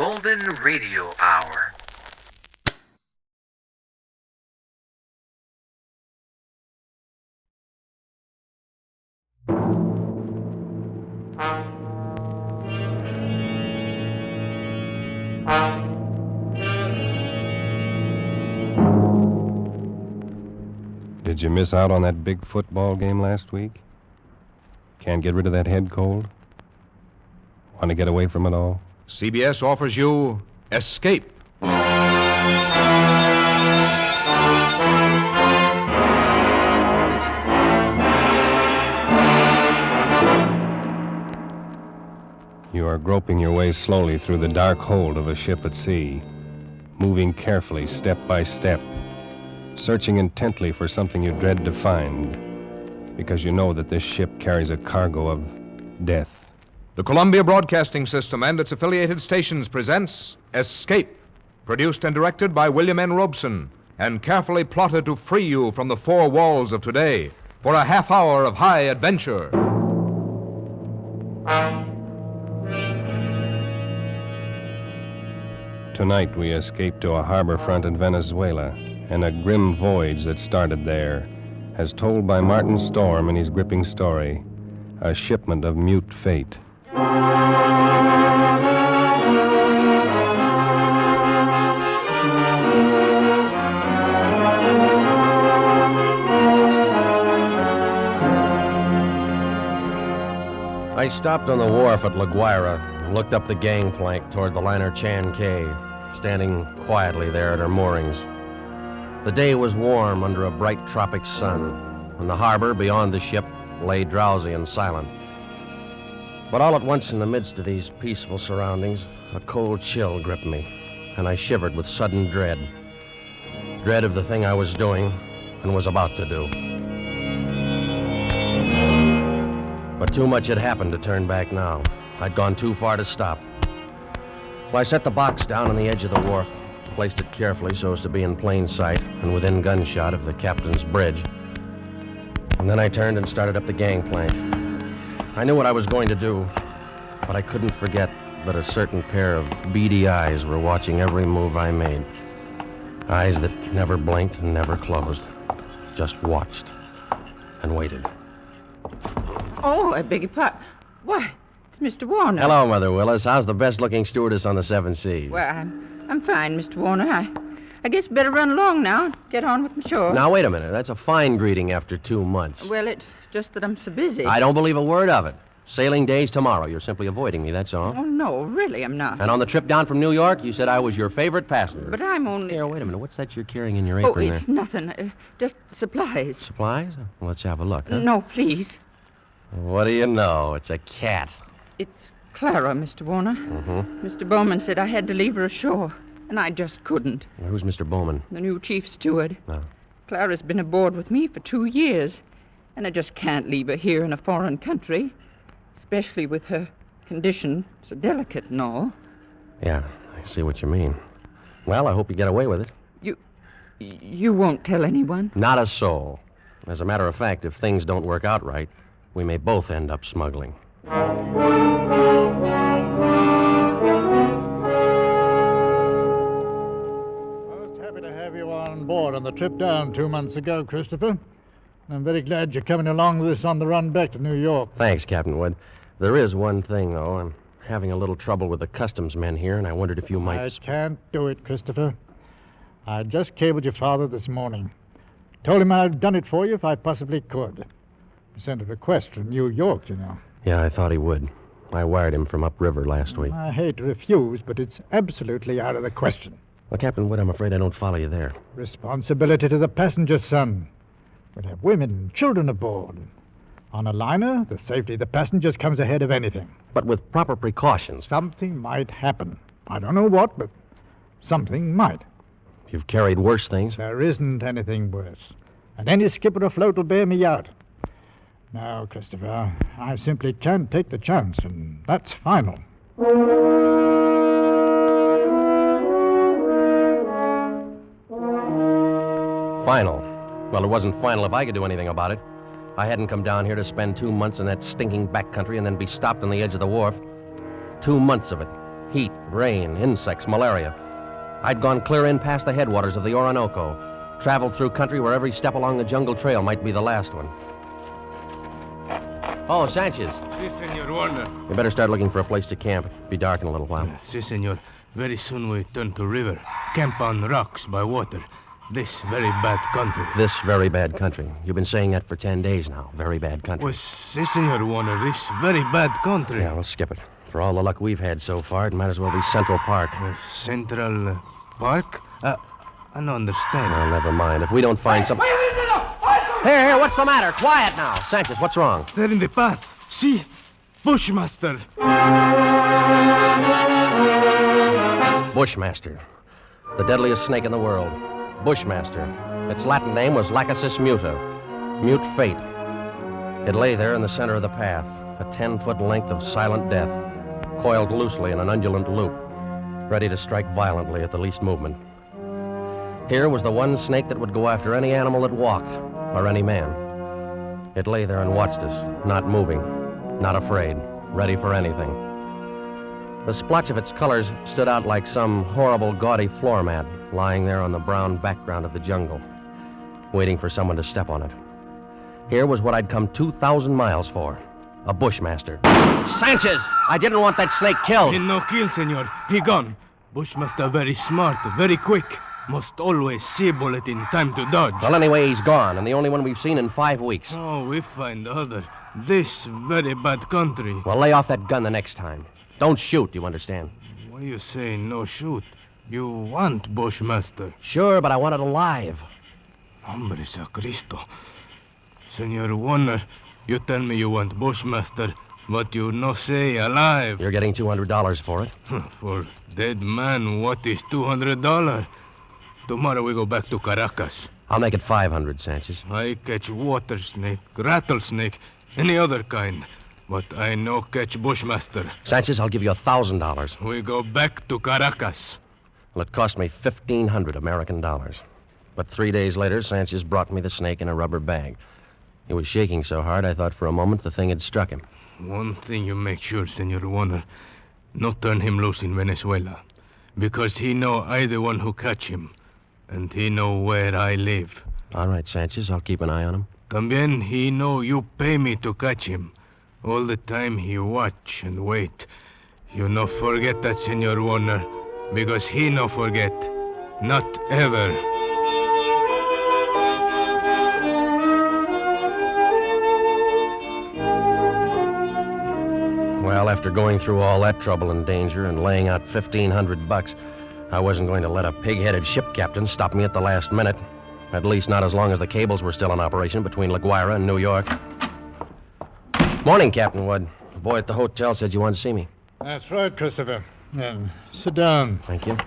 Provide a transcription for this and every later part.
Golden Radio Hour. Did you miss out on that big football game last week? Can't get rid of that head cold? Want to get away from it all? CBS offers you Escape. You are groping your way slowly through the dark hold of a ship at sea, moving carefully step by step, searching intently for something you dread to find, because you know that this ship carries a cargo of death. The Columbia Broadcasting System and its affiliated stations presents Escape, produced and directed by William N. Robeson, and carefully plotted to free you from the four walls of today for a half hour of high adventure. Tonight we escape to a harbor front in Venezuela, and a grim voyage that started there, as told by Martin Storm in his gripping story, A Shipment of Mute Fate. I stopped on the wharf at La Guaira and looked up the gangplank toward the liner Chan Kay, standing quietly there at her moorings. The day was warm under a bright tropic sun, and the harbor beyond the ship lay drowsy and silent. But all at once, in the midst of these peaceful surroundings, a cold chill gripped me, and I shivered with sudden dread. Dread of the thing I was doing and was about to do. But too much had happened to turn back now. I'd gone too far to stop. So I set the box down on the edge of the wharf, placed it carefully so as to be in plain sight and within gunshot of the captain's bridge. And then I turned and started up the gangplank. I knew what I was going to do, but I couldn't forget that a certain pair of beady eyes were watching every move I made. Eyes that never blinked and never closed, just watched and waited. Oh, I beg your pardon. Why, it's Mr. Warner. Hello, Mother Willis. How's the best-looking stewardess on the Seven Seas? Well, I'm fine, Mr. Warner. I guess better run along now and get on with my chore. Now, wait a minute. That's a fine greeting after 2 months. Well, it's just that I'm so busy. I don't believe a word of it. Sailing day's tomorrow. You're simply avoiding me, that's all. Oh, no, really, I'm not. And on the trip down from New York, you said I was your favorite passenger. But I'm only... Here, wait a minute. What's that you're carrying in your apron it's nothing. Just supplies. Supplies? Well, let's have a look, huh? No, please. What do you know? It's a cat. It's Clara, Mr. Warner. Mm-hmm. Mr. Bowman said I had to leave her ashore, and I just couldn't. Who's Mr. Bowman? The new chief steward. Oh. Clara's been aboard with me for 2 years, and I just can't leave her here in a foreign country, especially with her condition so delicate and all. Yeah, I see what you mean. Well, I hope you get away with it. You won't tell anyone? Not a soul. As a matter of fact, if things don't work out right, we may both end up smuggling. I was happy to have you on board on the trip down 2 months ago, Christopher. I'm very glad you're coming along with us on the run back to New York. Thanks, Captain Wood. There is one thing, though. I'm having a little trouble with the customs men here, and I wondered if you might... I can't do it, Christopher. I just cabled your father this morning. Told him I'd done it for you if I possibly could. He sent a request from New York, you know. Yeah, I thought he would. I wired him from upriver last week. I hate to refuse, but it's absolutely out of the question. Well, Captain Wood, I'm afraid I don't follow you there. Responsibility to the passenger, son. We'll have women and children aboard. On a liner, the safety of the passengers comes ahead of anything. But with proper precautions. Something might happen. I don't know what, but something might. You've carried worse things. There isn't anything worse. And any skipper afloat will bear me out. Now, Christopher, I simply can't take the chance, and that's final. Final. Well, it wasn't final if I could do anything about it. I hadn't come down here to spend 2 months in that stinking backcountry and then be stopped on the edge of the wharf. 2 months of it. Heat, rain, insects, malaria. I'd gone clear in past the headwaters of the Orinoco, traveled through country where every step along the jungle trail might be the last one. Oh, Sanchez. Si, Senor Warner. You better start looking for a place to camp. It'll be dark in a little while. Si, Senor. Very soon we turn to river. Camp on rocks by water. This very bad country. This very bad country. You've been saying that for 10 days now. Very bad country. Well, si, Senor Warner. This very bad country. Yeah, let's skip it. For all the luck we've had so far, it might as well be Central Park. Central Park? I don't understand. Well, never mind. If we don't find something... Here, what's the matter? Quiet now. Sanchez, what's wrong? They're in the path. See? Bushmaster. Bushmaster. The deadliest snake in the world. Bushmaster. Its Latin name was Lachesis muta. Mute fate. It lay there in the center of the path, a 10-foot length of silent death, coiled loosely in an undulant loop, ready to strike violently at the least movement. Here was the one snake that would go after any animal that walked, or any man. It lay there and watched us, not moving, not afraid, ready for anything. The splotch of its colors stood out like some horrible, gaudy floor mat lying there on the brown background of the jungle, waiting for someone to step on it. Here was what I'd come 2,000 miles for, a Bushmaster. Sanchez! I didn't want that snake killed. He no kill, Senor. He gone. Bushmaster very smart, very quick. Must always see bullet in time to dodge. Well, anyway, he's gone, and the only one we've seen in 5 weeks. Oh, we find other. This very bad country. Well, lay off that gun the next time. Don't shoot, you understand? Why you say no shoot? You want Bushmaster. Sure, but I want it alive. Hombre sacristo. Senor Warner, you tell me you want Bushmaster, but you no say alive. You're getting $200 for it. For dead man, what is $200? Tomorrow we go back to Caracas. I'll make it 500, Sanchez. I catch water snake, rattlesnake, any other kind. But I no catch Bushmaster. Sanchez, I'll give you $1,000. We go back to Caracas. Well, it cost me 1,500 American dollars. But 3 days later, Sanchez brought me the snake in a rubber bag. He was shaking so hard, I thought for a moment the thing had struck him. One thing you make sure, Senor Warner. No turn him loose in Venezuela. Because he know I the one who catch him. And he know where I live. All right, Sanchez, I'll keep an eye on him. También he know you pay me to catch him. All the time he watch and wait. You no forget that, Senor Warner. Because he no forget. Not ever. Well, after going through all that trouble and danger and laying out $1,500, I wasn't going to let a pig-headed ship captain stop me at the last minute. At least not as long as the cables were still in operation between La Guaira and New York. Morning, Captain Wood. The boy at the hotel said you wanted to see me. That's right, Christopher. Sit down. Thank you.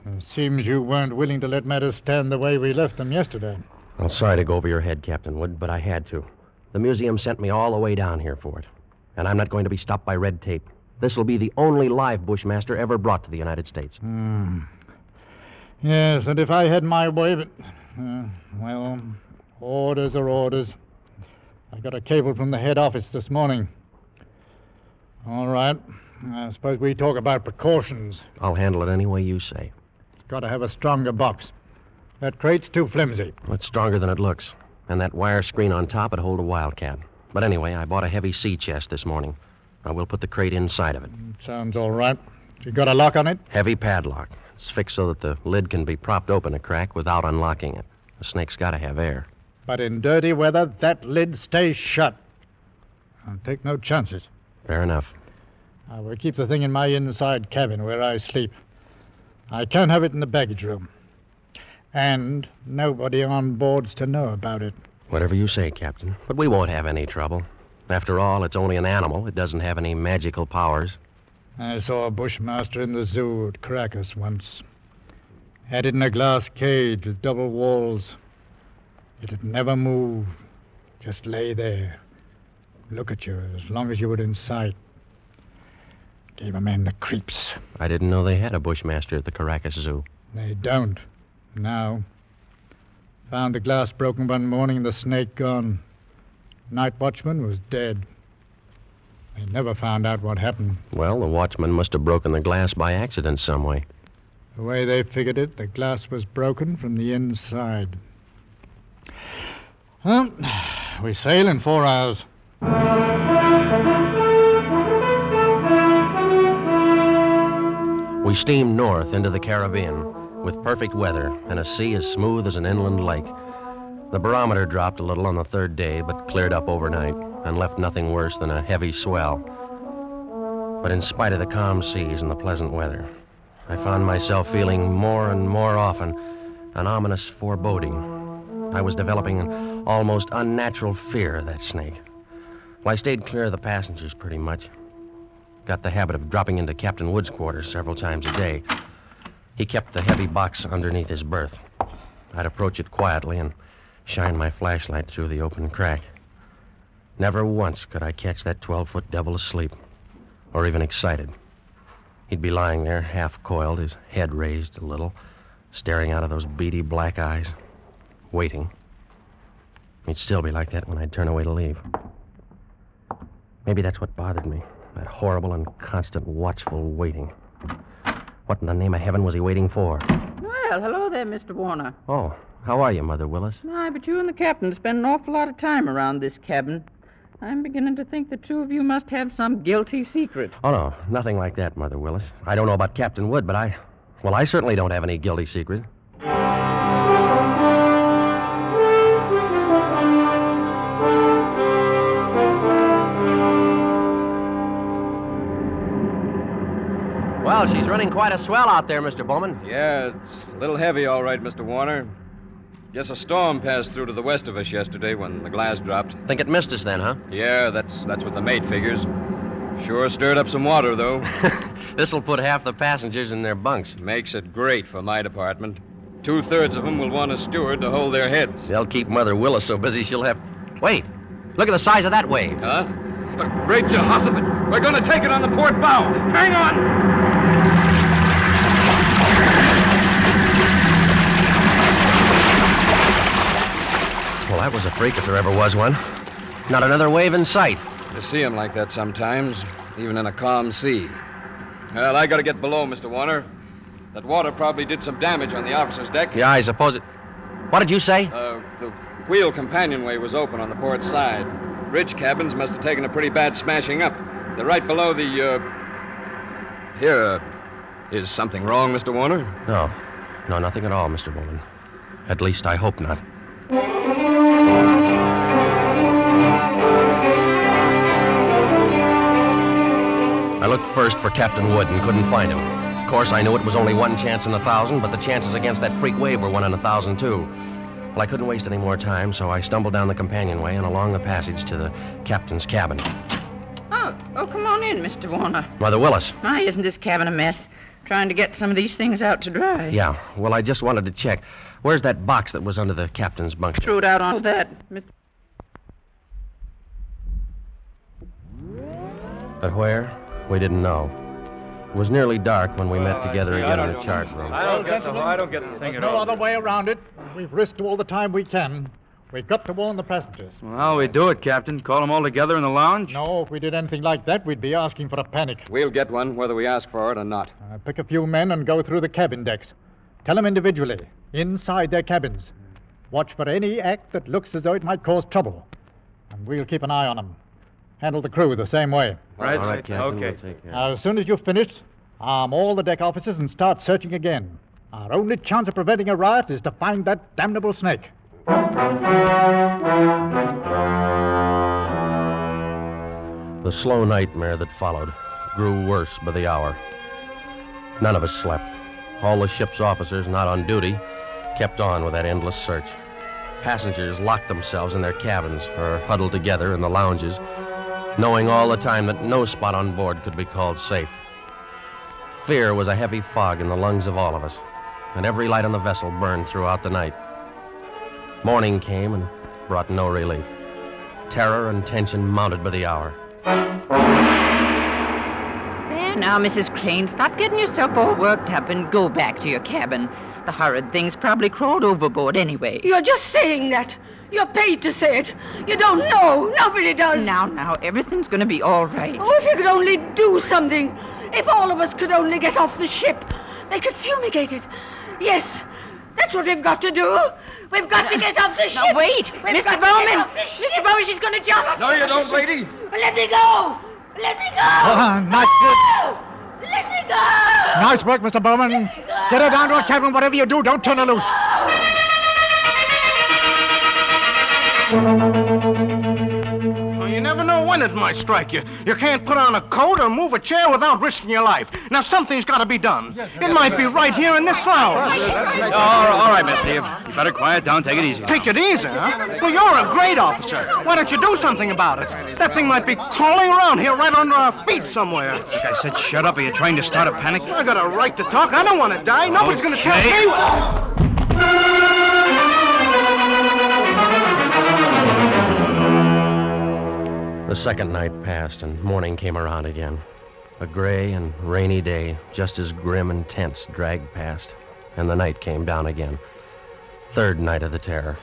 It seems you weren't willing to let matters stand the way we left them yesterday. Well, sorry to go over your head, Captain Wood, but I had to. The museum sent me all the way down here for it. And I'm not going to be stopped by red tape. This will be the only live Bushmaster ever brought to the United States. Yes, and if I had my way, but... well, orders are orders. I got a cable from the head office this morning. All right. I suppose we talk about precautions. I'll handle it any way you say. Got to have a stronger box. That crate's too flimsy. Well, it's stronger than it looks. And that wire screen on top would hold a wildcat. But anyway, I bought a heavy sea chest this morning. I will put the crate inside of it. Sounds all right. You got a lock on it? Heavy padlock. It's fixed so that the lid can be propped open a crack without unlocking it. The snake's got to have air. But in dirty weather, that lid stays shut. I'll take no chances. Fair enough. I will keep the thing in my inside cabin where I sleep. I can't have it in the baggage room. And nobody on board's to know about it. Whatever you say, Captain. But we won't have any trouble. After all, it's only an animal. It doesn't have any magical powers. I saw a Bushmaster in the zoo at Caracas once. Had it in a glass cage with double walls. It'd never move. Just lay there. Look at you as long as you were in sight. Gave a man the creeps. I didn't know they had a Bushmaster at the Caracas Zoo. They don't. Now. Found the glass broken one morning and the snake gone. Night watchman was dead. They never found out what happened. Well, the watchman must have broken the glass by accident some way. The way they figured it, the glass was broken from the inside. Well, we sail in 4 hours. We steamed north into the Caribbean with perfect weather and a sea as smooth as an inland lake. The barometer dropped a little on the 3rd day, but cleared up overnight and left nothing worse than a heavy swell. But in spite of the calm seas and the pleasant weather, I found myself feeling more and more often an ominous foreboding. I was developing an almost unnatural fear of that snake. Well, I stayed clear of the passengers pretty much. Got the habit of dropping into Captain Wood's quarters several times a day. He kept the heavy box underneath his berth. I'd approach it quietly and shine my flashlight through the open crack. Never once could I catch that 12-foot devil asleep, or even excited. He'd be lying there, half coiled, his head raised a little, staring out of those beady black eyes, waiting. He'd still be like that when I'd turn away to leave. Maybe that's what bothered me, that horrible and constant watchful waiting. What in the name of heaven was he waiting for? Well, hello there, Mr. Warner. Oh, how are you, Mother Willis? Aye, but you and the captain spend an awful lot of time around this cabin. I'm beginning to think the two of you must have some guilty secret. Oh, no, nothing like that, Mother Willis. I don't know about Captain Wood, but I certainly don't have any guilty secret. Well, she's running quite a swell out there, Mr. Bowman. Yeah, it's a little heavy, all right, Mr. Warner. Guess a storm passed through to the west of us yesterday when the glass dropped. Think it missed us then, huh? Yeah, that's what the mate figures. Sure stirred up some water, though. This'll put half the passengers in their bunks. Makes it great for my department. 2/3 of them will want a steward to hold their heads. They'll keep Mother Willis so busy she'll have... Wait! Look at the size of that wave. Huh? But great Jehoshaphat! We're going to take it on the port bow! Hang on! Well, that was a freak if there ever was one. Not another wave in sight. You see 'em like that sometimes, even in a calm sea. Well, I gotta get below, Mr. Warner. That water probably did some damage on the officer's deck. Yeah, I suppose it... What did you say? The wheel companionway was open on the port side. Bridge cabins must have taken a pretty bad smashing up. They're right below the, Here, is something wrong, Mr. Warner? No, nothing at all, Mr. Bowman. At least I hope not. I looked first for Captain Wood and couldn't find him. Of course, I knew it was only one chance in 1,000, but the chances against that freak wave were 1 in 1,000, too. Well, I couldn't waste any more time, so I stumbled down the companionway and along the passage to the captain's cabin. Oh, come on in, Mr. Warner. Mother Willis. My, isn't this cabin a mess? Trying to get some of these things out to dry. Yeah, well, I just wanted to check. Where's that box that was under the captain's bunk? Threw it out on that. But where? We didn't know. It was nearly dark when we met together again in the chart room. I don't get the thing at all. There's no other way around it. We've risked all the time we can. We've got to warn the passengers. Well, how we do it, Captain? Call them all together in the lounge? No, if we did anything like that, we'd be asking for a panic. We'll get one, whether we ask for it or not. Pick a few men and go through the cabin decks. Tell them individually, inside their cabins. Watch for any act that looks as though it might cause trouble. And we'll keep an eye on them. Handle the crew the same way. Right, All right, Captain. Okay. We'll take care. As soon as you've finished, arm all the deck officers and start searching again. Our only chance of preventing a riot is to find that damnable snake. The slow nightmare that followed grew worse by the hour. None of us slept. All the ship's officers not on duty kept on with that endless search. Passengers locked themselves in their cabins or huddled together in the lounges, knowing all the time that no spot on board could be called safe. Fear was a heavy fog in the lungs of all of us, and every light on the vessel burned throughout the night. Morning came and brought no relief. Terror and tension mounted by the hour. There now, Mrs. Crane, stop getting yourself all worked up and go back to your cabin. The horrid thing's probably crawled overboard anyway. You're just saying that. You're paid to say it. You don't know. Nobody does. Now, everything's going to be all right. Oh, if you could only do something. If all of us could only get off the ship, they could fumigate it. Yes, that's what we've got to do. We've got to get off the ship. Now, wait. Mr. Bowman. Mr. Bowman, she's going to jump. No, you don't, lady. Let me go. Let me go. Nice work. Let me go. Nice work, Mr. Bowman. Get her down to her cabin. Whatever you do, don't turn her loose. Well, you never know when it might strike you. You can't put on a coat or move a chair without risking your life. Now, something's got to be done. It might be right here in this lounge. All right, mister. You better quiet down. Take it easy. Take it easy, huh? Well, you're a great officer. Why don't you do something about it? That thing might be crawling around here right under our feet somewhere. Like I said, shut up. Are you trying to start a panic? I got a right to talk. I don't want to die. Nobody's going to tell me what... The second night passed, and morning came around again. A gray and rainy day, just as grim and tense, dragged past, and the night came down again. Third night of the terror.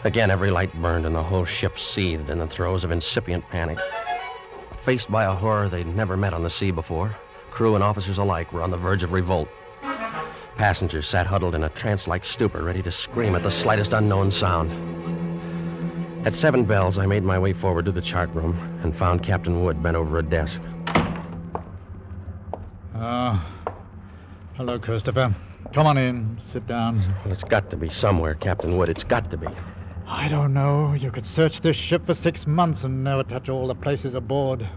Again, every light burned, and the whole ship seethed in the throes of incipient panic. Faced by a horror they'd never met on the sea before, crew and officers alike were on the verge of revolt. Passengers sat huddled in a trance-like stupor, ready to scream at the slightest unknown sound. At 7 bells, I made my way forward to the chart room and found Captain Wood bent over a desk. Hello, Christopher. Come on in. Sit down. Well, it's got to be somewhere, Captain Wood. It's got to be. I don't know. You could search this ship for 6 months and never touch all the places aboard.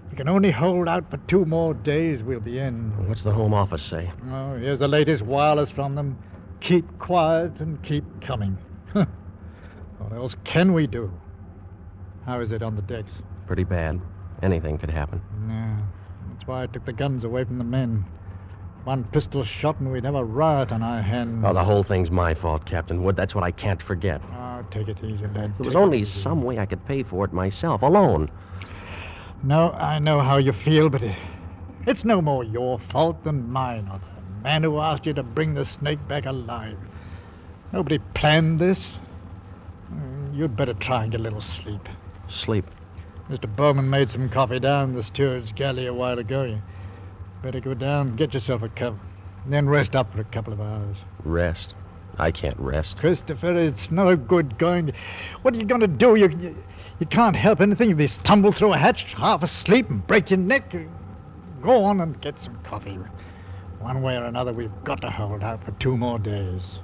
We can only hold out for 2 more days. We'll be in. What's the Home Office say? Oh, here's the latest wireless from them. Keep quiet and keep coming. What else can we do? How is it on the decks? Pretty bad. Anything could happen. Yeah, that's why I took the guns away from the men. 1 pistol shot and we'd have a riot on our hands. Oh, the whole thing's my fault, Captain Wood. That's what I can't forget. Oh, take it easy, lad. There was only some way I could pay for it myself, alone. No, I know how you feel, but it's no more your fault than mine or the man who asked you to bring the snake back alive. Nobody planned this. You'd better try and get a little sleep. Sleep? Mr. Bowman made some coffee down in the steward's galley a while ago. You better go down and get yourself a cup. And then rest up for a couple of hours. Rest? I can't rest. Christopher, it's no good going. What are you going to do? You can't help anything if you stumble through a hatch half asleep and break your neck. Go on and get some coffee. One way or another, we've got to hold out for 2 more days.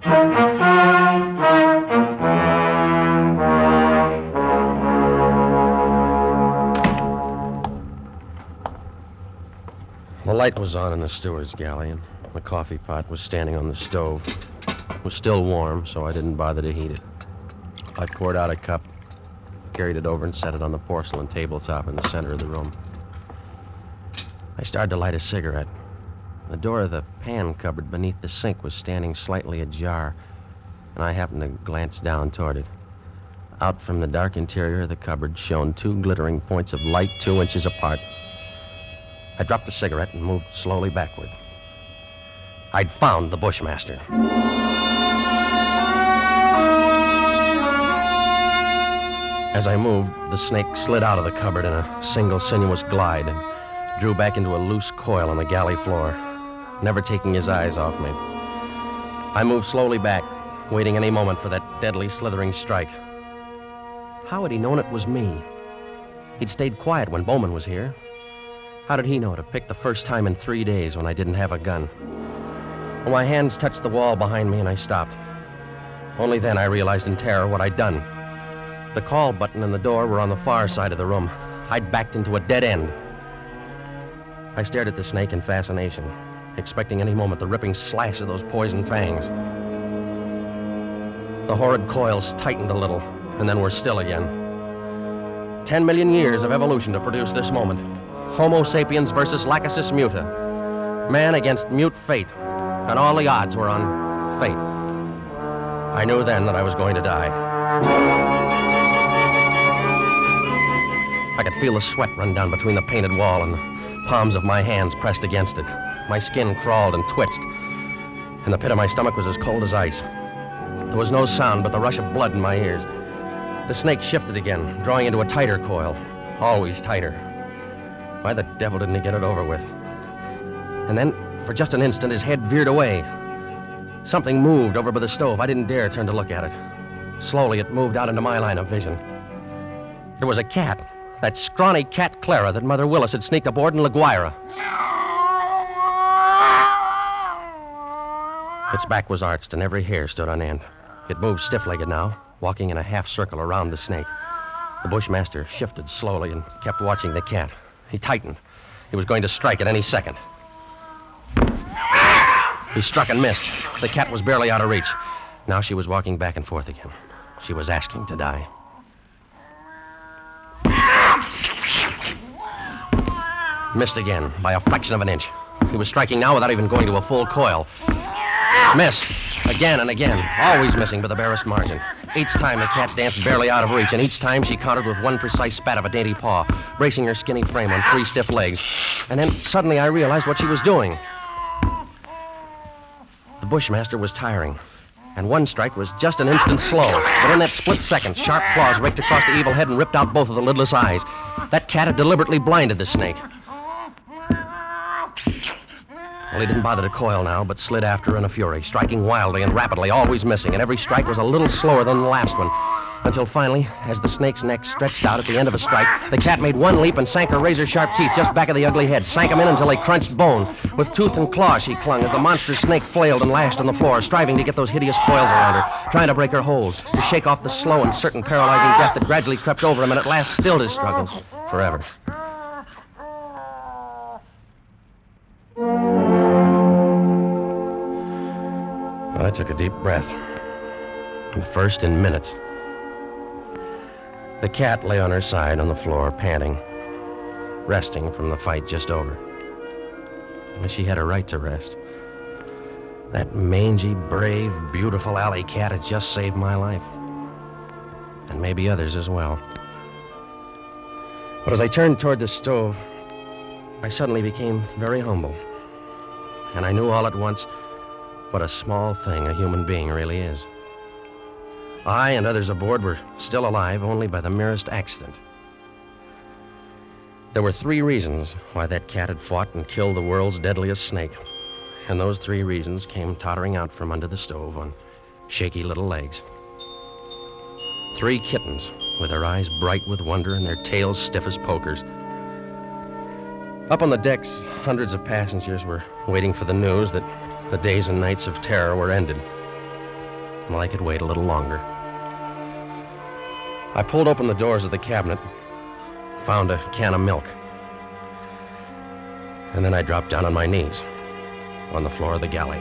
The light was on in the steward's galley, and the coffee pot was standing on the stove. It was still warm, so I didn't bother to heat it. I poured out a cup, carried it over, and set it on the porcelain tabletop in the center of the room. I started to light a cigarette. The door of the pan cupboard beneath the sink was standing slightly ajar, and I happened to glance down toward it. Out from the dark interior of the cupboard shone 2 glittering points of light 2 inches apart. I dropped the cigarette and moved slowly backward. I'd found the Bushmaster. As I moved, the snake slid out of the cupboard in a single sinuous glide and drew back into a loose coil on the galley floor, never taking his eyes off me. I moved slowly back, waiting any moment for that deadly slithering strike. How had he known it was me? He'd stayed quiet when Bowman was here. How did he know to pick the first time in 3 days when I didn't have a gun? Well, my hands touched the wall behind me and I stopped. Only then I realized in terror what I'd done. The call button and the door were on the far side of the room. I'd backed into a dead end. I stared at the snake in fascination, expecting any moment the ripping slash of those poison fangs. The horrid coils tightened a little, and then were still again. 10 million years of evolution to produce this moment. Homo sapiens versus Lachesis muta. Man against mute fate, and all the odds were on fate. I knew then that I was going to die. I could feel the sweat run down between the painted wall and the palms of my hands pressed against it. My skin crawled and twitched, and the pit of my stomach was as cold as ice. There was no sound but the rush of blood in my ears. The snake shifted again, drawing into a tighter coil. Always tighter. Why the devil didn't he get it over with? And then, for just an instant, his head veered away. Something moved over by the stove. I didn't dare turn to look at it. Slowly, it moved out into my line of vision. There was a cat. That scrawny cat Clara that Mother Willis had sneaked aboard in La Guaira. Its back was arched and every hair stood on end. It moved stiff-legged now, walking in a half circle around the snake. The Bushmaster shifted slowly and kept watching the cat. He tightened. He was going to strike at any second. He struck and missed. The cat was barely out of reach. Now she was walking back and forth again. She was asking to die. Missed again, by a fraction of an inch. He was striking now without even going to a full coil. Missed. Again and again. Always missing by the barest margin. Each time the cat danced barely out of reach, and each time she countered with one precise spat of a dainty paw, bracing her skinny frame on 3 stiff legs. And then suddenly I realized what she was doing. The Bushmaster was tiring, and one strike was just an instant slow. But in that split second, sharp claws raked across the evil head and ripped out both of the lidless eyes. That cat had deliberately blinded the snake. Well, he didn't bother to coil now, but slid after her in a fury, striking wildly and rapidly, always missing, and every strike was a little slower than the last one. Until finally, as the snake's neck stretched out at the end of a strike, the cat made one leap and sank her razor-sharp teeth just back of the ugly head, sank them in until they crunched bone. With tooth and claw she clung as the monstrous snake flailed and lashed on the floor, striving to get those hideous coils around her, trying to break her hold, to shake off the slow and certain paralyzing death that gradually crept over him and at last stilled his struggles forever. I took a deep breath. The first in minutes. The cat lay on her side on the floor, panting, resting from the fight just over. And she had a right to rest. That mangy, brave, beautiful alley cat had just saved my life. And maybe others as well. But as I turned toward the stove, I suddenly became very humble. And I knew all at once what a small thing a human being really is. I and others aboard were still alive only by the merest accident. There were 3 reasons why that cat had fought and killed the world's deadliest snake. And those 3 reasons came tottering out from under the stove on shaky little legs. 3 kittens with their eyes bright with wonder and their tails stiff as pokers. Up on the decks, hundreds of passengers were waiting for the news that the days and nights of terror were ended. Well, I could wait a little longer. I pulled open the doors of the cabinet, found a can of milk, and then I dropped down on my knees on the floor of the galley.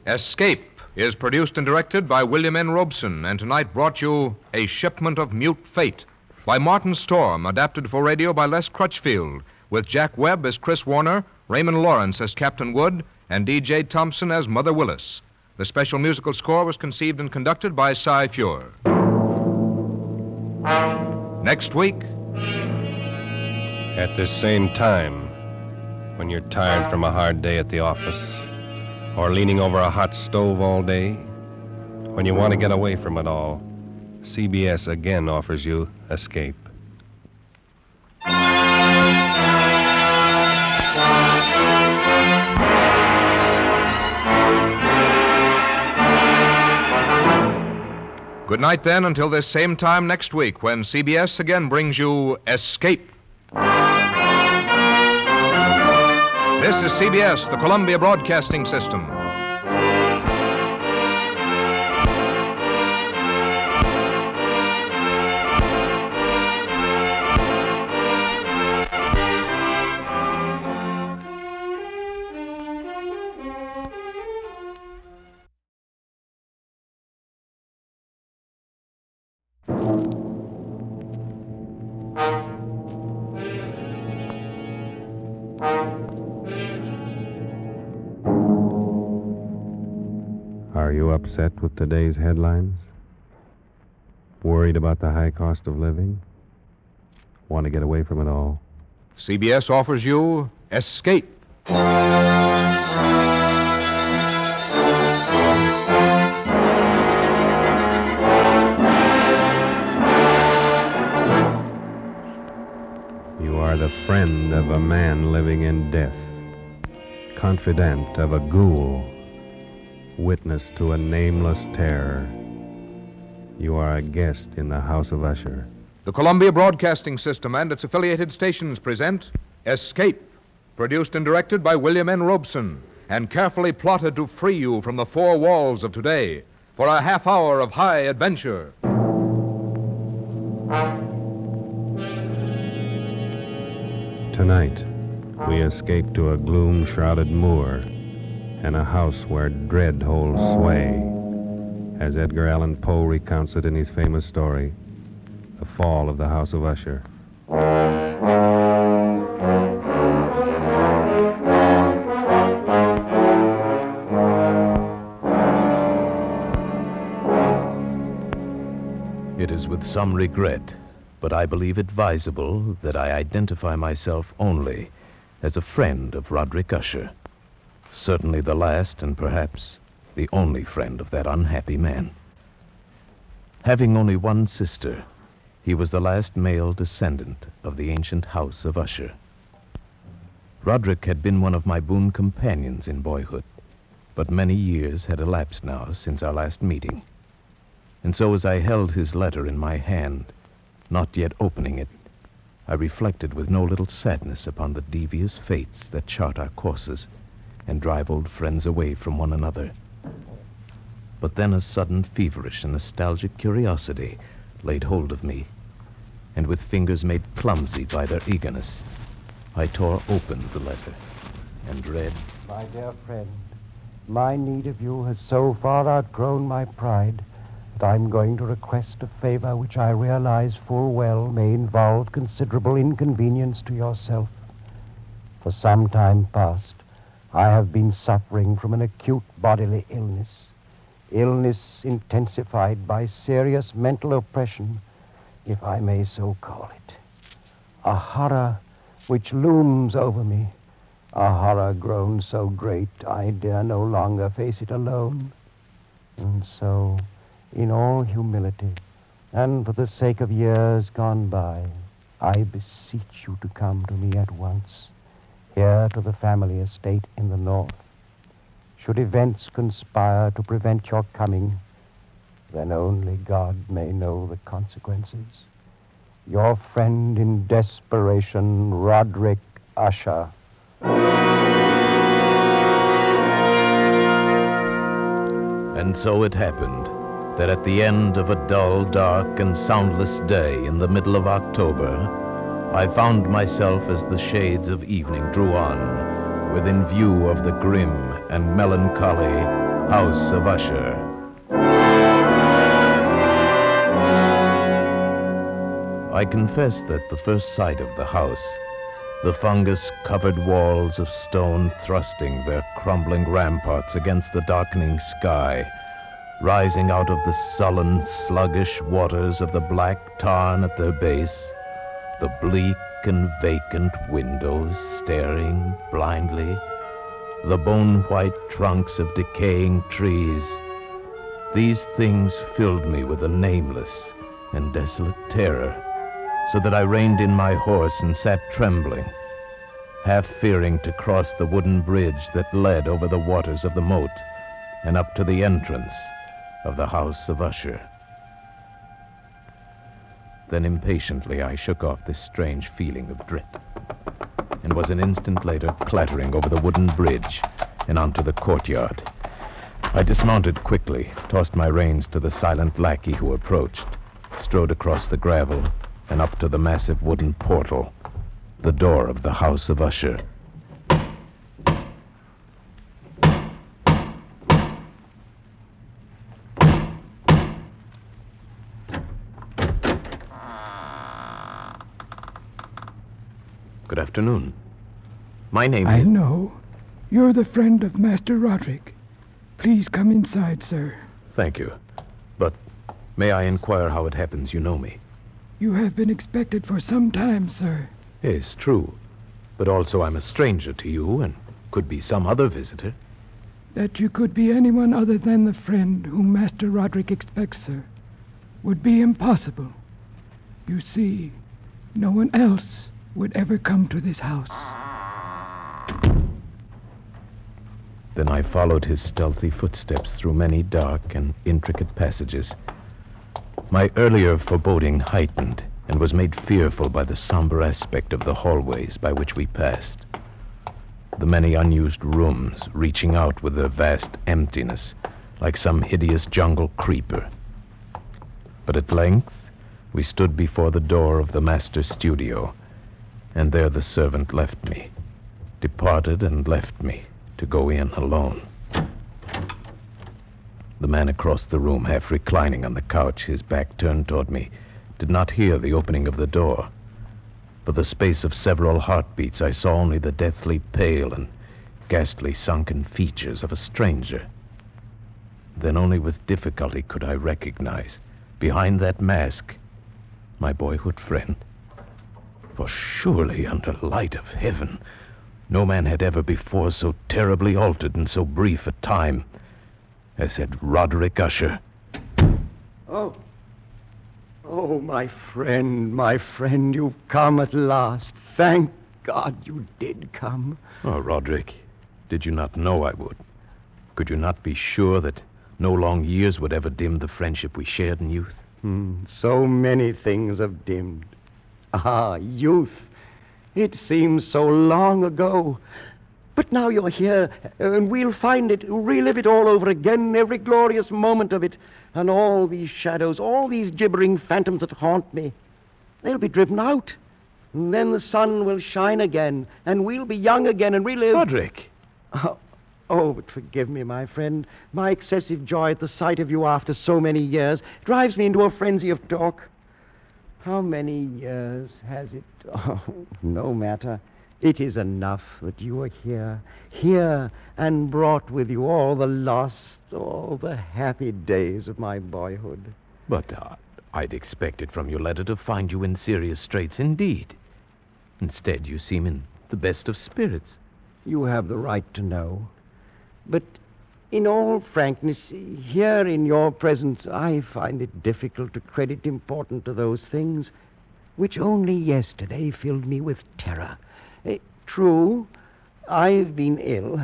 Escape is produced and directed by William N. Robeson, and tonight brought you A Shipment of Mute Fate by Martin Storm, adapted for radio by Les Crutchfield, with Jack Webb as Chris Warner, Raymond Lawrence as Captain Wood, and D.J. Thompson as Mother Willis. The special musical score was conceived and conducted by Cy Feuer. Next week, at this same time, when you're tired from a hard day at the office, or leaning over a hot stove all day, when you want to get away from it all, CBS again offers you Escape. good night then until this same time next week when CBS again brings you Escape. This is CBS, the Columbia Broadcasting System. Are you upset with today's headlines? Worried about the high cost of living? Want to get away from it all? CBS offers you Escape. You are the friend of a man living in death, confidant of a ghoul, witness to a nameless terror. You are a guest in the House of Usher. The Columbia Broadcasting System and its affiliated stations present Escape, produced and directed by William N. Robeson, and carefully plotted to free you from the four walls of today for a half hour of high adventure. Tonight, we escape to a gloom-shrouded moor and a house where dread holds sway, as Edgar Allan Poe recounts it in his famous story, The Fall of the House of Usher. It is with some regret, but I believe advisable that I identify myself only as a friend of Roderick Usher. Certainly the last and perhaps the only friend of that unhappy man. Having only one sister, he was the last male descendant of the ancient House of Usher. Roderick had been one of my boon companions in boyhood, but many years had elapsed now since our last meeting. And so as I held his letter in my hand, not yet opening it, I reflected with no little sadness upon the devious fates that chart our courses and drive old friends away from one another. But then a sudden feverish and nostalgic curiosity laid hold of me, and with fingers made clumsy by their eagerness, I tore open the letter and read, My dear friend, my need of you has so far outgrown my pride that I'm going to request a favor which I realize full well may involve considerable inconvenience to yourself. For some time past, I have been suffering from an acute bodily illness intensified by serious mental oppression, if I may so call it. A horror which looms over me, a horror grown so great I dare no longer face it alone. And so, in all humility, and for the sake of years gone by, I beseech you to come to me at once, here to the family estate in the north. Should events conspire to prevent your coming, then only God may know the consequences. Your friend in desperation, Roderick Usher. And so it happened that at the end of a dull, dark, and soundless day in the middle of October, I found myself as the shades of evening drew on, within view of the grim and melancholy House of Usher. I confess that the first sight of the house, the fungus-covered walls of stone thrusting their crumbling ramparts against the darkening sky, rising out of the sullen, sluggish waters of the black tarn at their base, the bleak and vacant windows staring blindly, the bone-white trunks of decaying trees, these things filled me with a nameless and desolate terror, so that I reined in my horse and sat trembling, half fearing to cross the wooden bridge that led over the waters of the moat and up to the entrance of the House of Usher. Then impatiently I shook off this strange feeling of dread, and was an instant later clattering over the wooden bridge and onto the courtyard. I dismounted quickly, tossed my reins to the silent lackey who approached, strode across the gravel and up to the massive wooden portal, the door of the House of Usher. Good afternoon. My name is... I know. You're the friend of Master Roderick. Please come inside, sir. Thank you. But may I inquire how it happens you know me? You have been expected for some time, sir. Yes, true. But also I'm a stranger to you and could be some other visitor. That you could be anyone other than the friend whom Master Roderick expects, sir, would be impossible. You see, no one else would ever come to this house. Then I followed his stealthy footsteps through many dark and intricate passages. My earlier foreboding heightened and was made fearful by the somber aspect of the hallways by which we passed. The many unused rooms reaching out with their vast emptiness, like some hideous jungle creeper. But at length, we stood before the door of the master's studio, and there the servant left me, departed and left me to go in alone. The man across the room, half reclining on the couch, his back turned toward me, did not hear the opening of the door. For the space of several heartbeats, I saw only the deathly pale and ghastly sunken features of a stranger. Then only with difficulty could I recognize, behind that mask, my boyhood friend. For surely, under light of heaven, no man had ever before so terribly altered in so brief a time as had Roderick Usher. Oh, my friend, you've come at last. Thank God you did come. Oh, Roderick, did you not know I would? Could you not be sure that no long years would ever dim the friendship we shared in youth? So many things have dimmed. Ah, youth. It seems so long ago. But now you're here, and we'll find it, relive it all over again, every glorious moment of it. And all these shadows, all these gibbering phantoms that haunt me, they'll be driven out. And then the sun will shine again, and we'll be young again and relive... Roderick! Oh, but forgive me, my friend. My excessive joy at the sight of you after so many years drives me into a frenzy of talk. How many years has it? Oh, no matter. It is enough that you are here, and brought with you all the lost, all the happy days of my boyhood. But I'd expected from your letter to find you in serious straits indeed. Instead, you seem in the best of spirits. You have the right to know. But in all frankness, here in your presence, I find it difficult to credit importance to those things which only yesterday filled me with terror. True, I've been ill.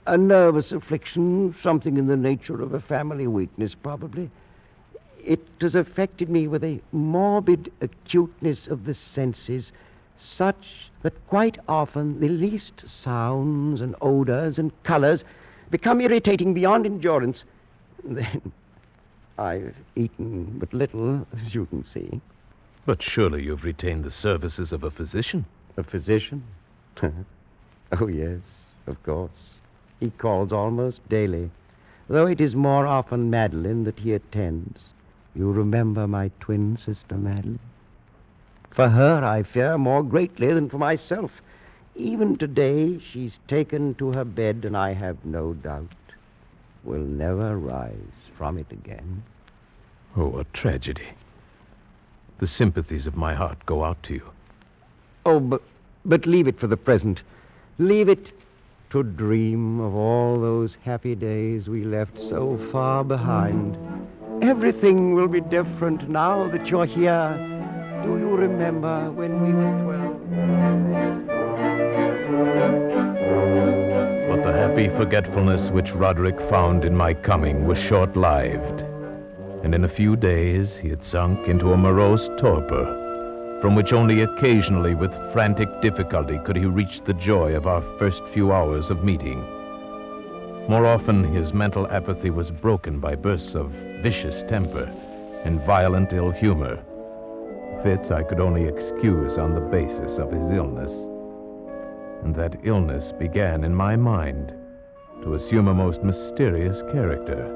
A nervous affliction, something in the nature of a family weakness, probably. It has affected me with a morbid acuteness of the senses, such that quite often the least sounds and odors and colors become irritating beyond endurance. Then I've eaten but little, as you can see. But surely you've retained the services of a physician. A physician? Oh, yes, of course. He calls almost daily, though it is more often Madeline that he attends. You remember my twin sister, Madeline? For her I fear more greatly than for myself. Even today she's taken to her bed, and I have no doubt will never rise from it again. Oh, a tragedy. The sympathies of my heart go out to you. Oh, but leave it for the present. Leave it to dream of all those happy days we left so far behind. Everything will be different now that you're here. Do you remember when we were 12? But the happy forgetfulness which Roderick found in my coming was short-lived, and in a few days he had sunk into a morose torpor, from which only occasionally with frantic difficulty could he reach the joy of our first few hours of meeting. More often his mental apathy was broken by bursts of vicious temper and violent ill humor, fits I could only excuse on the basis of his illness. And that illness began in my mind to assume a most mysterious character.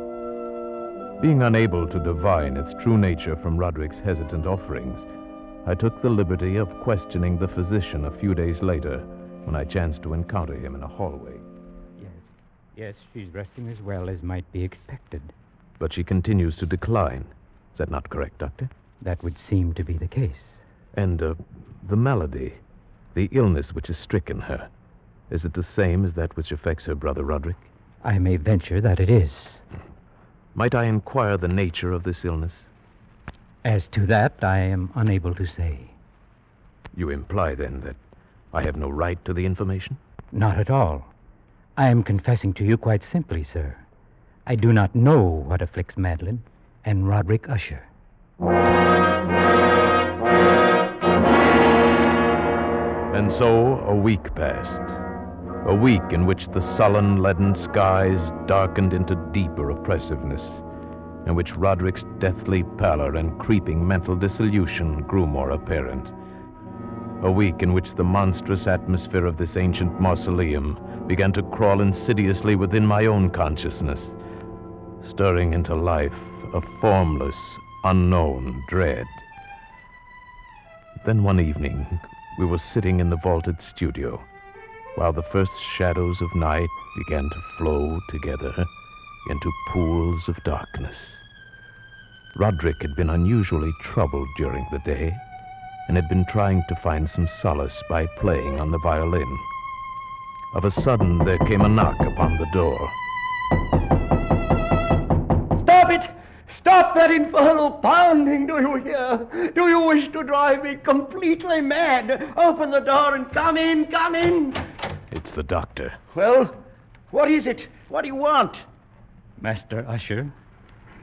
Being unable to divine its true nature from Roderick's hesitant offerings, I took the liberty of questioning the physician a few days later when I chanced to encounter him in a hallway. Yes, she's resting as well as might be expected. But she continues to decline. Is that not correct, Doctor? That would seem to be the case. And the malady, the illness which has stricken her, is it the same as that which affects her brother Roderick? I may venture that it is. Might I inquire the nature of this illness? As to that, I am unable to say. You imply, then, that I have no right to the information? Not at all. I am confessing to you quite simply, sir. I do not know what afflicts Madeline and Roderick Usher. And so a week passed. A week in which the sullen, leaden skies darkened into deeper oppressiveness, in which Roderick's deathly pallor and creeping mental dissolution grew more apparent. A week in which the monstrous atmosphere of this ancient mausoleum began to crawl insidiously within my own consciousness, stirring into life a formless, unknown dread. Then one evening, we were sitting in the vaulted studio, while the first shadows of night began to flow together into pools of darkness. Roderick had been unusually troubled during the day, and had been trying to find some solace by playing on the violin. Of a sudden, there came a knock upon the door. Stop it! Stop that infernal pounding, do you hear? Do you wish to drive me completely mad? Open the door and come in, come in! It's the doctor. Well, what is it? What do you want? Master Usher,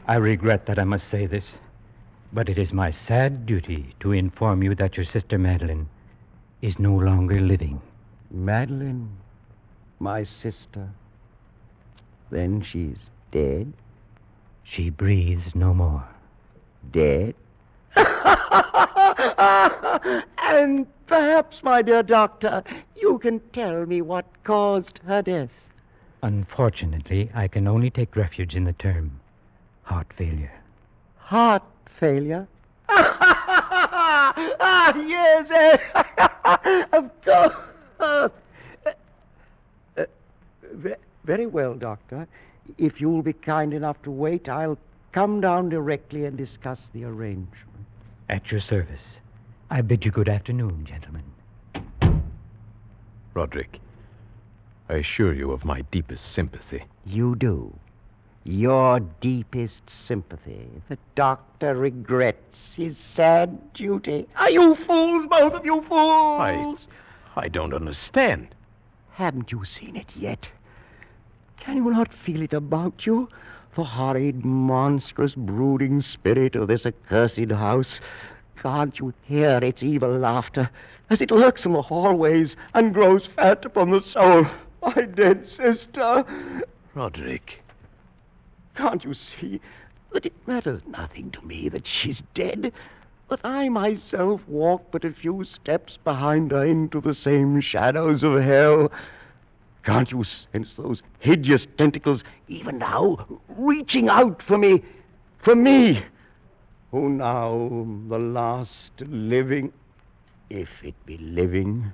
I regret that I must say this, but it is my sad duty to inform you that your sister Madeline is no longer living. Madeline, my sister. Then she's dead? She breathes no more. Dead? And perhaps, my dear doctor, you can tell me what caused her death. Unfortunately, I can only take refuge in the term heart failure. Heart failure? Yes, of course. Very well, Doctor. If you'll be kind enough to wait, I'll come down directly and discuss the arrangement. At your service. I bid you good afternoon, gentlemen. Roderick, I assure you of my deepest sympathy. You do. Your deepest sympathy. The doctor regrets his sad duty. Are you fools, both of you fools? I don't understand. Haven't you seen it yet? Can you not feel it about you? The horrid, monstrous, brooding spirit of this accursed house. Can't you hear its evil laughter as it lurks in the hallways and grows fat upon the soul? My dead sister. Roderick. Can't you see that it matters nothing to me that she's dead? That I myself walk but a few steps behind her into the same shadows of hell? Can't you sense those hideous tentacles, even now, reaching out for me? For me, who now am the last living, if it be living,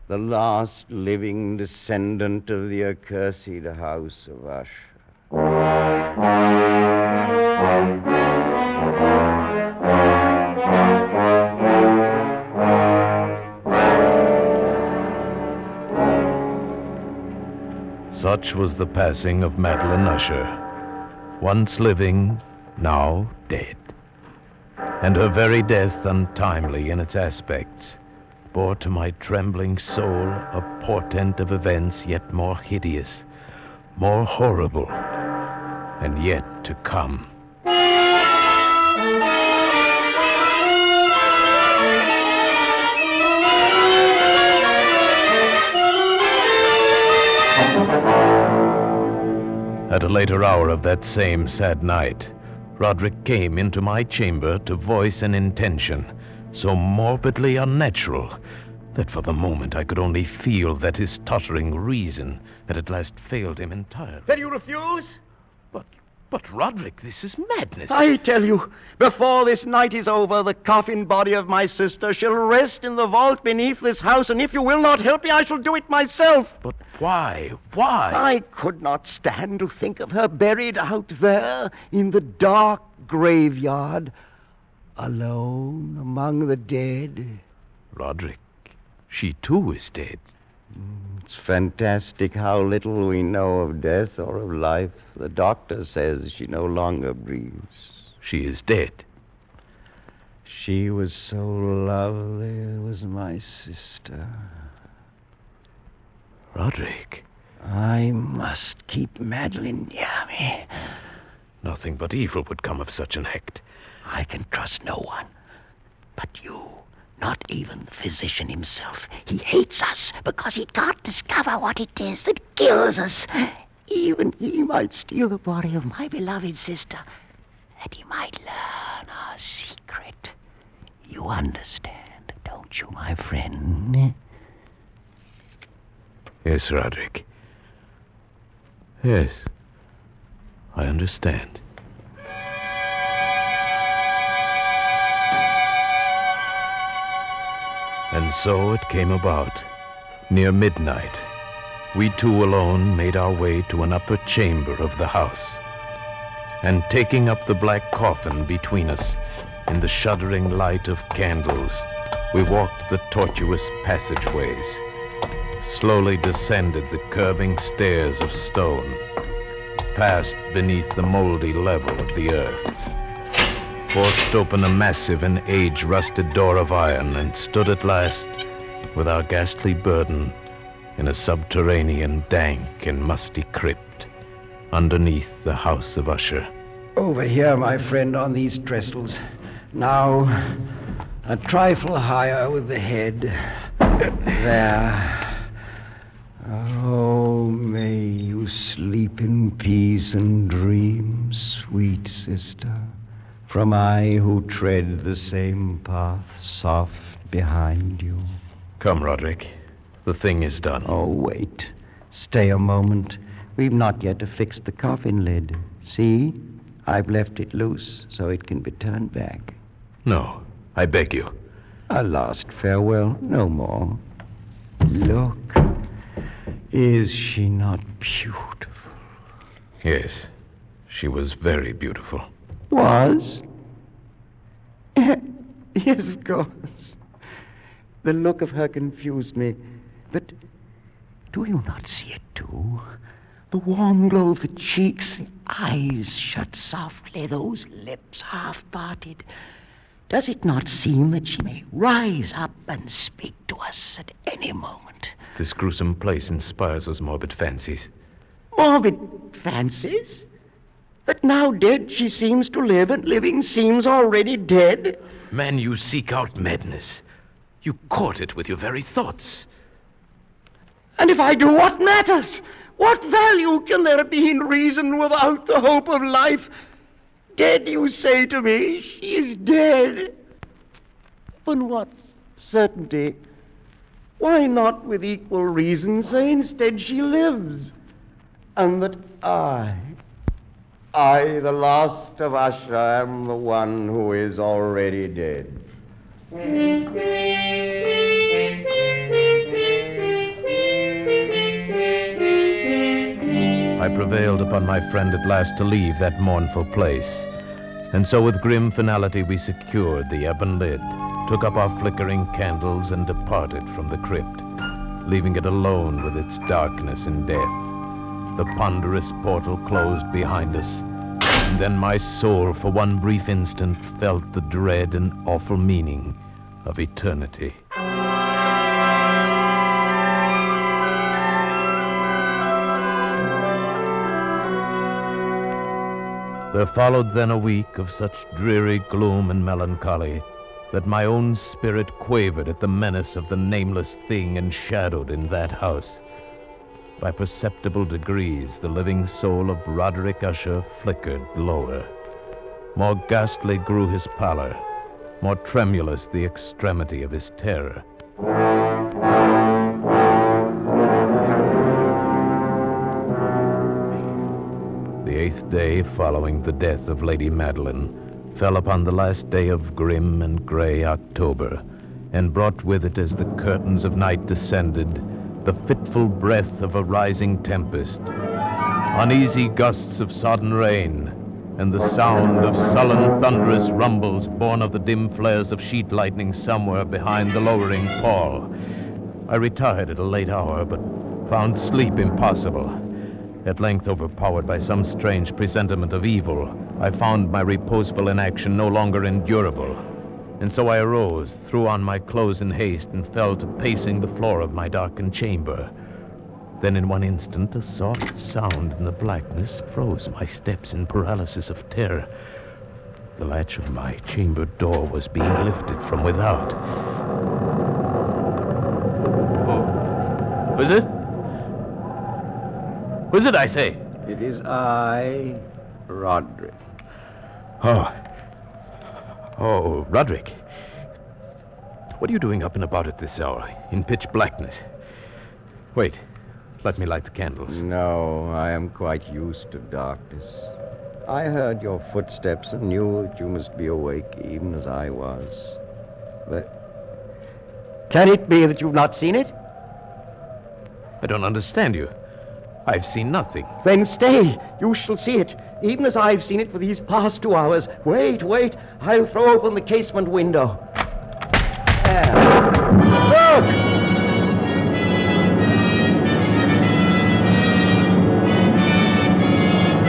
the last living descendant of the accursed house of Usher. Such was the passing of Madeline Usher, once living, now dead. And her very death, untimely in its aspects, bore to my trembling soul a portent of events yet more hideous, more horrible, and yet to come. At a later hour of that same sad night, Roderick came into my chamber to voice an intention so morbidly unnatural that for the moment I could only feel that his tottering reason had at last failed him entirely. Then you refuse? But, Roderick, this is madness. I tell you, before this night is over, the coffin body of my sister shall rest in the vault beneath this house, and if you will not help me, I shall do it myself. But why? Why? I could not stand to think of her buried out there in the dark graveyard, alone among the dead. Roderick, she too is dead. It's fantastic how little we know of death or of life. The doctor says she no longer breathes. She is dead. She was so lovely, was my sister. Roderick. I must keep Madeline near me. Nothing but evil would come of such an act. I can trust no one but you. Not even the physician himself. He hates us because he can't discover what it is that kills us. Even he might steal the body of my beloved sister, that he might learn our secret. You understand, don't you, my friend? Yes, Roderick. Yes, I understand. And so it came about. Near midnight, we two alone made our way to an upper chamber of the house. And taking up the black coffin between us, in the shuddering light of candles, we walked the tortuous passageways, slowly descended the curving stairs of stone, passed beneath the moldy level of the earth, forced open a massive and age-rusted door of iron, and stood at last, with our ghastly burden, in a subterranean, dank and musty crypt, underneath the House of Usher. Over here, my friend, on these trestles. Now, a trifle higher with the head. There. Oh, may you sleep in peace and dream, sweet sister. From I who tread the same path soft behind you. Come, Roderick. The thing is done. Oh, wait. Stay a moment. We've not yet affixed the coffin lid. See? I've left it loose so it can be turned back. No, I beg you. A last farewell, no more. Look. Is she not beautiful? Yes, she was very beautiful. Was? Yes, of course. The look of her confused me. But do you not see it, too? The warm glow of the cheeks, the eyes shut softly, those lips half parted. Does it not seem that she may rise up and speak to us at any moment? This gruesome place inspires those morbid fancies. Morbid fancies? That now dead she seems to live, and living seems already dead? Man, you seek out madness. You court it with your very thoughts. And if I do, what matters? What value can there be in reason without the hope of life? Dead, you say to me, she is dead. But what certainty? Why not with equal reason say instead she lives? And that I, the last of Usher, am the one who is already dead. I prevailed upon my friend at last to leave that mournful place. And so with grim finality we secured the ebon lid, took up our flickering candles, and departed from the crypt, leaving it alone with its darkness and death. The ponderous portal closed behind us, and then my soul for one brief instant felt the dread and awful meaning of eternity. There followed then a week of such dreary gloom and melancholy that my own spirit quavered at the menace of the nameless thing enshadowed in that house. By perceptible degrees, the living soul of Roderick Usher flickered lower. More ghastly grew his pallor, more tremulous the extremity of his terror. The 8th day following the death of Lady Madeline fell upon the last day of grim and gray October, and brought with it, as the curtains of night descended, the fitful breath of a rising tempest, uneasy gusts of sodden rain, and the sound of sullen, thunderous rumbles born of the dim flares of sheet lightning somewhere behind the lowering pall. I retired at a late hour, but found sleep impossible. At length, overpowered by some strange presentiment of evil, I found my reposeful inaction no longer endurable. And so I arose, threw on my clothes in haste, and fell to pacing the floor of my darkened chamber. Then in one instant, a soft sound in the blackness froze my steps in paralysis of terror. The latch of my chamber door was being lifted from without. Who is it? Who is it, I say? It is I, Roderick. Oh, Roderick. What are you doing up and about at this hour, in pitch blackness? Wait, let me light the candles. No, I am quite used to darkness. I heard your footsteps and knew that you must be awake, even as I was. But can it be that you've not seen it? I don't understand you. I've seen nothing. Then stay. You shall see it, even as I've seen it for these past 2 hours. Wait. I'll throw open the casement window. There. Look!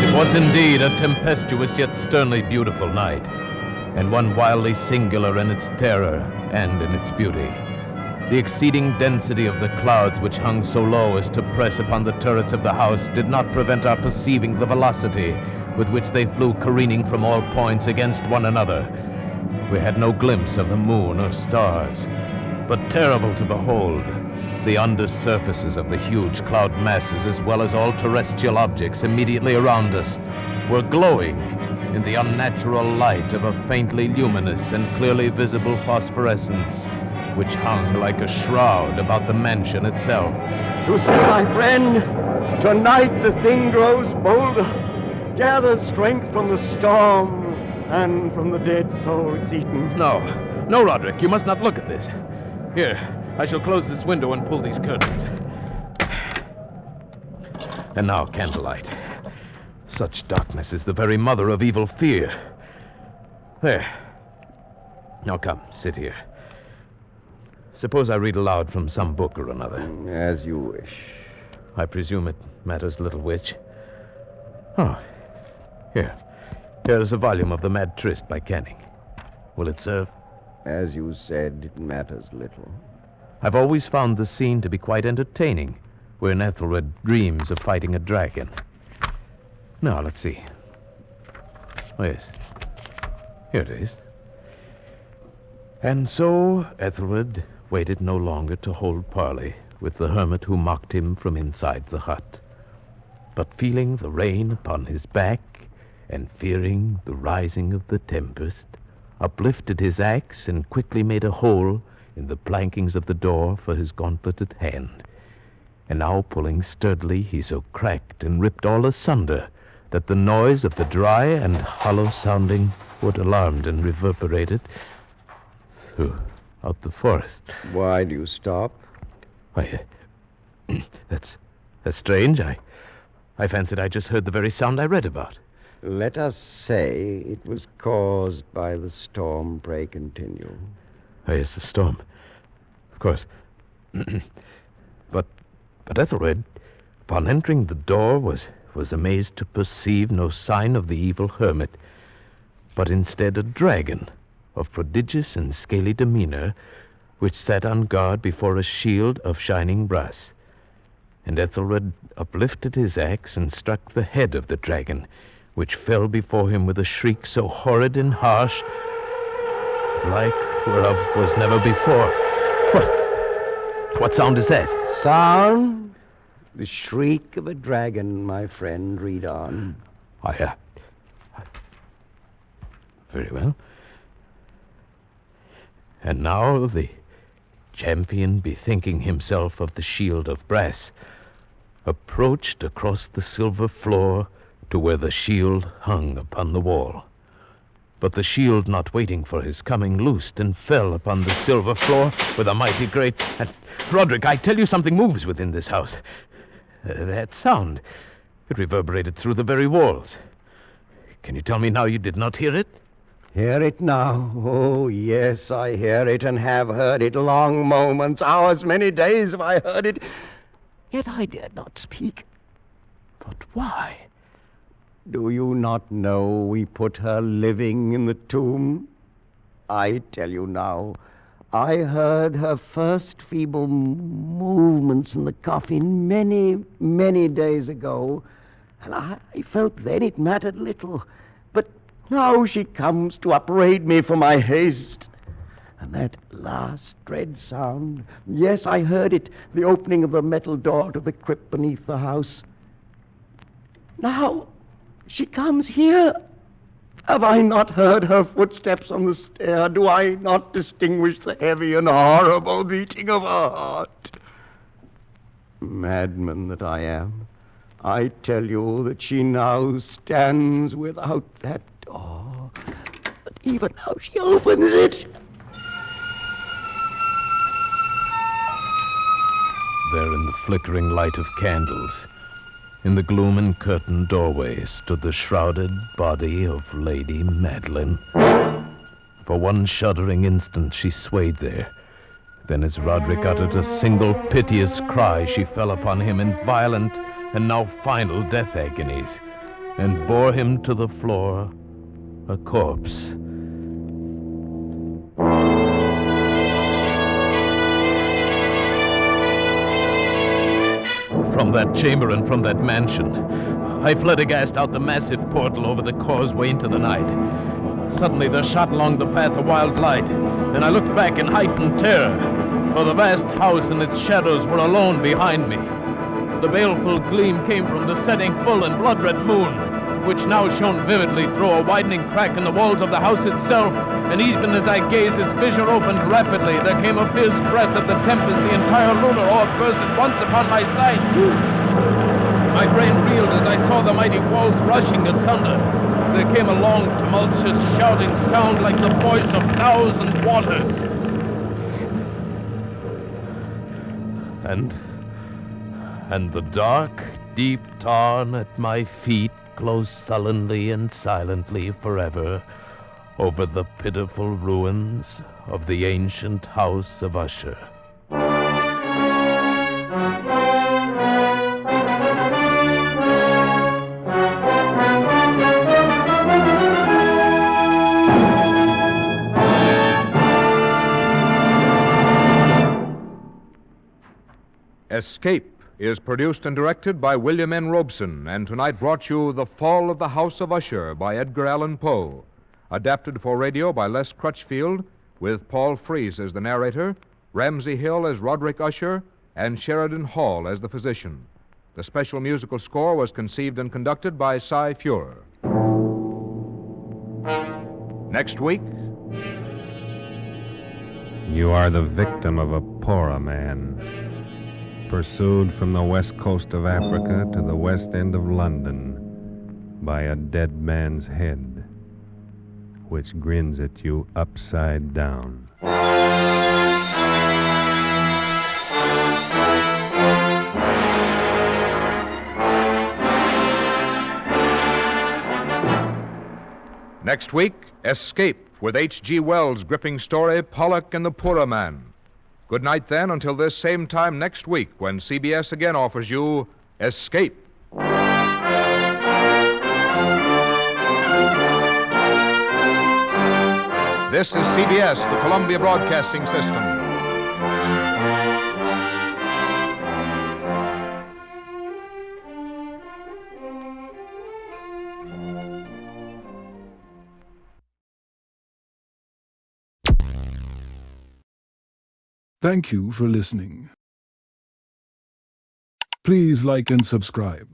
It was indeed a tempestuous yet sternly beautiful night, and one wildly singular in its terror and in its beauty. The exceeding density of the clouds which hung so low as to press upon the turrets of the house did not prevent our perceiving the velocity with which they flew careening from all points against one another. We had no glimpse of the moon or stars, but terrible to behold, the undersurfaces of the huge cloud masses, as well as all terrestrial objects immediately around us, were glowing in the unnatural light of a faintly luminous and clearly visible phosphorescence, which hung like a shroud about the mansion itself. You see, my friend, tonight the thing grows bolder, gathers strength from the storm and from the dead soul it's eaten. No, Roderick, you must not look at this. Here, I shall close this window and pull these curtains. And now, candlelight. Such darkness is the very mother of evil fear. There. Now come, sit here. Suppose I read aloud from some book or another. As you wish. I presume it matters little which. Oh, here. Here is a volume of The Mad Tryst by Canning. Will it serve? As you said, it matters little. I've always found the scene to be quite entertaining, wherein Ethelred dreams of fighting a dragon. Now, let's see. Oh, yes. Here it is. And so Ethelred waited no longer to hold parley with the hermit who mocked him from inside the hut, but feeling the rain upon his back and fearing the rising of the tempest, uplifted his axe and quickly made a hole in the plankings of the door for his gauntleted hand. And now, pulling sturdily, he so cracked and ripped all asunder that the noise of the dry and hollow-sounding wood alarmed and reverberated throughout the forest. Why do you stop? Why, that's strange. I fancied I just heard the very sound I read about. Let us say it was caused by the storm. Pray continue. Oh, yes, the storm. Of course. But Ethelred, upon entering the door, was amazed to perceive no sign of the evil hermit, but instead a dragon of prodigious and scaly demeanor, which sat on guard before a shield of shining brass. And Ethelred uplifted his axe and struck the head of the dragon, which fell before him with a shriek so horrid and harsh, like whereof was never before. What sound is that? Sound? The shriek of a dragon, my friend. Read on. Very well. And now the champion, bethinking himself of the shield of brass, approached across the silver floor to where the shield hung upon the wall. But the shield, not waiting for his coming, loosed and fell upon the silver floor with a mighty great... Roderick, I tell you something moves within this house. That sound, it reverberated through the very walls. Can you tell me now you did not hear it? Hear it now? Oh, yes, I hear it and have heard it. Long moments, hours, many days have I heard it. Yet I dared not speak. But why? Do you not know we put her living in the tomb? I tell you now, I heard her first feeble movements in the coffin many, many days ago, and I felt then it mattered little. But now she comes to upbraid me for my haste. And that last dread sound, yes, I heard it, the opening of the metal door to the crypt beneath the house. Now she comes here. Have I not heard her footsteps on the stair? Do I not distinguish the heavy and horrible beating of her heart? Madman that I am, I tell you that she now stands without that door. But even now she opens it. There in the flickering light of candles, in the gloom and curtained doorway, stood the shrouded body of Lady Madeline. For one shuddering instant she swayed there. Then as Roderick uttered a single piteous cry, she fell upon him in violent and now final death agonies, and bore him to the floor, a corpse. From that chamber and from that mansion, I fled aghast out the massive portal over the causeway into the night. Suddenly there shot along the path a wild light, and I looked back in heightened terror, for the vast house and its shadows were alone behind me. The baleful gleam came from the setting full and blood-red moon, which now shone vividly through a widening crack in the walls of the house itself, and even as I gazed, its vision opened rapidly. There came a fierce breath of the tempest. The entire lunar orb burst at once upon my sight. My brain reeled as I saw the mighty walls rushing asunder. There came a long, tumultuous, shouting sound like the voice of 1,000 waters. And the dark, deep tarn at my feet closed sullenly and silently forever over the pitiful ruins of the ancient house of Usher. Escape is produced and directed by William N. Robeson, and tonight brought you The Fall of the House of Usher by Edgar Allan Poe, adapted for radio by Les Crutchfield, with Paul Frees as the narrator, Ramsey Hill as Roderick Usher, and Sheridan Hall as the physician. The special musical score was conceived and conducted by Cy Fuhrer. Next week... You are the victim of a Pora man, pursued from the west coast of Africa to the west end of London by a dead man's head, which grins at you upside down. Next week, Escape, with H.G. Wells' gripping story, Pollock and the Poorer Man. Good night, then, until this same time next week, when CBS again offers you Escape. This is CBS, the Columbia Broadcasting System. Thank you for listening. Please like and subscribe.